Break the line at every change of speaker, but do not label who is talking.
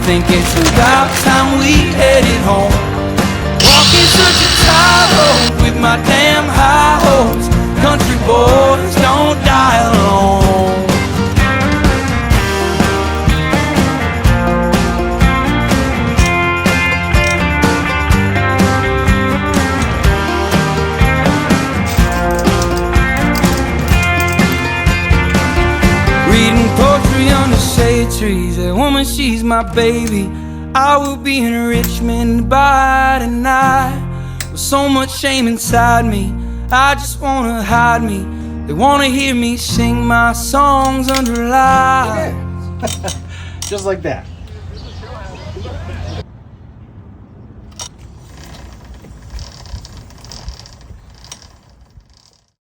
think it's about time we headed home. Walking such a tightrope with my damn high hopes. Country boys don't die alone. Reading poetry under shade trees. That woman, she's my baby. I will be in Richmond by tonight. With so much shame inside me, I just wanna hide me. They wanna hear me sing my songs under lights.
Just like that.